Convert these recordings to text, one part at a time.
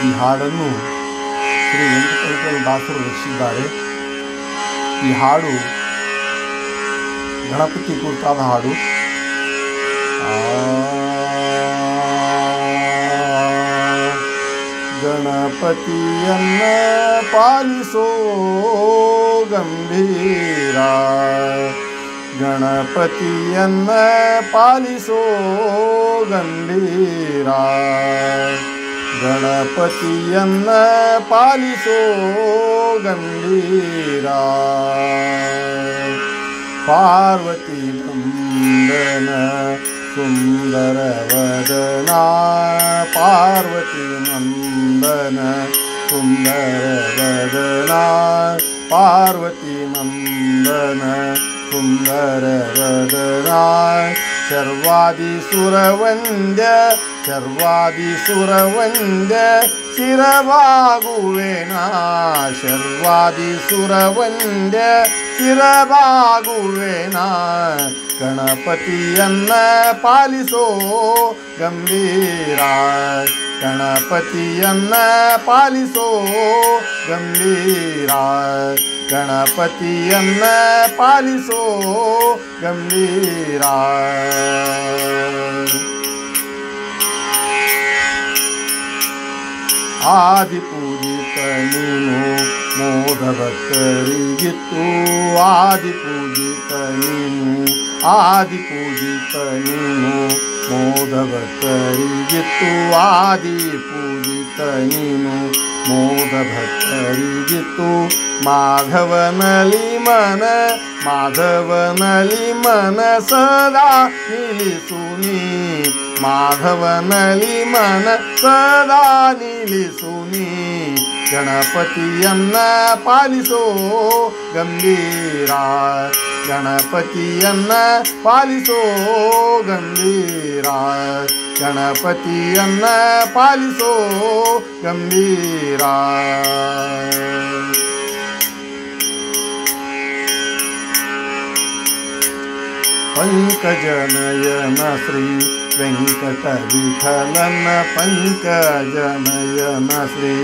ಈ ಹಾಡನ್ನು ಶ್ರೀ ವೆಂಕಟೇಶ್ವರ ದಾಸರು ರಚಿಸಿದ್ದಾರೆ. ಈ ಹಾಡು ಗಣಪತಿ ಕುರಿತಾದ ಹಾಡು. ಗಣಪತಿಯನ್ನ ಪಾಲಿಸೋ ಗಂಭೀರ, ಗಣಪತಿಯನ್ನ ಪಾಲಿಸೋ ಗಂಭೀರ, ಗಣಪತಿಯನ್ನ ಪಾಲಿಸೋ ಗಂಭೀರ. ಪಾರ್ವತಿ ನಂದನ ಸುಂದರ ವದನ, ಪಾರ್ವತಿ ನಂದನ ಸುಂದರ ವದನ, ಪಾರ್ವತಿ ನಂದನ ಸುಂದರ ವದನ. ಶರ್ವಾದಿ ಸುರವಂದ್ಯ, ಶರ್ವಾದಿ ಸುರವಂದ್ಯ ಶಿರಬಾಗುವೆನಾ, ಶರ್ವಾದಿ ಸುರವಂದ್ಯ ಶಿರಬಾಗುವೆನಾ. ಗಣಪತಿಯನ್ನ ಪಾಲಿಸೋ ಗಂಭೀರ, ಗಣಪತಿಯನ್ನ ಪಾಲಿಸೋ ಗಂಭೀರ, ಗಣಪತಿಯನ್ನ ಪಾಲಿಸೋ ಗಂಭೀರ. ಆದಿಪೂಜಿತ ನೀನು ಮೋದ ಭಕ್ತರಿಗಿತ್ತು, ಆದಿಪೂಜಿತ ನೀನು, ಆದಿಪೂಜಿತ ನೀನು ಮೋದ ಭಕ್ತರಿಗಿತ್ತು, ಆದಿಪೂಜಿತ ನೀನು ಮೋದ ಭಕ್ತರಿಗಿತ್ತು. ಮಾಧವನಲ್ಲಿ ಮನ, ಮಾಧವನಲ್ಲಿ ಮನ ಸದಾ ನಿಲ್ಲಿಸು ನೀ, ಮಾಧವನಲ್ಲಿ ಮನ ಸದಾ ನಿಲ್ಲಿಸು ನೀ. ಗಣಪತಿಯನ್ನ ಪಾಲಿಸೋ ಗಂಭೀರ, ಗಣಪತಿಯನ್ನ ಪಾಲಿಸೋ ಗಂಭೀರ, ಗಣಪತಿಯನ್ನ ಪಾಲಿಸೋ ಗಂಭೀರ. ಪಂಕಜನಯನ ಶ್ರೀ ವೆಂಕಟ ವಿಠಲನ, ಪಂಕಜನಯನ ಶ್ರೀ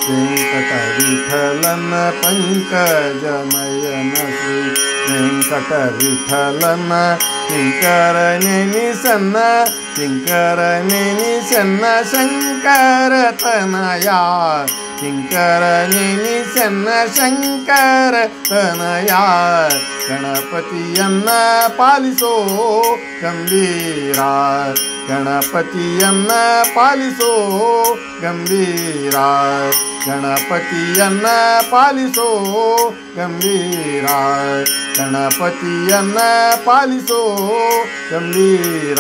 ವೆಂಕಟ ವಿಠಲನ, ಪಂಕಜನಯನ ಶ್ರೀ ವೆಂಕಟ ವಿಠಲನ. ಕಿಂಕರ ನೆನಿಸನ್ನ, ಕಿಂಕರ ನೆನಿಸನ್ನ ಶಂಕರ ತನಯ, ಕಿಂಕರ ನೆನಿಸನ್ನ ಶಂಕರ ತನಯ. ಗಣಪತಿಯನ್ನ ಪಾಲಿಸೋ ಗಂಭೀರ, ಗಣಪತಿಯನ್ನ ಪಾಲಿಸೋ ಗಂಭೀರ, ಗಣಪತಿಯನ್ನ ಪಾಲಿಸೋ ಗಂಭೀರ, ಗಣಪತಿಯನ್ನ ಪಾಲಿಸೋ ಗಂಭೀರ.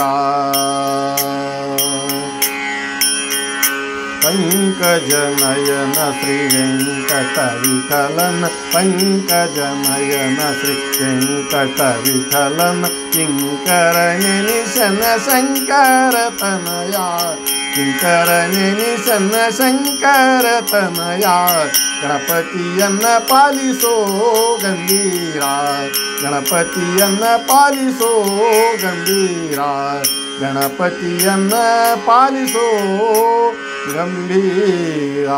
ಪಂಕಜನಯನ ಶ್ರೀ ವೆಂಕಟ ವಿಠಲನ, ಪಂಕಜನಯನ ಶ್ರೀ ವೆಂಕಟ ವಿಠಲನ. ಕಿಂಕರ ನೆನಿಸನ ಶಂಕರ ತನಯ, ಕಿಂಕರ ನೆನಿಸನ ಶಂಕರ ತನಯ. ಗಣಪತಿಯನ್ನ ಪಾಲಿಸೋ ಗಂಭೀರ, ಗಣಪತಿಯನ್ನ ಪಾಲಿಸೋ ಗಂಭೀರ, ಗಣಪತಿಯನ್ನ ಪಾಲಿಸೋ ಗಂಭೀರ.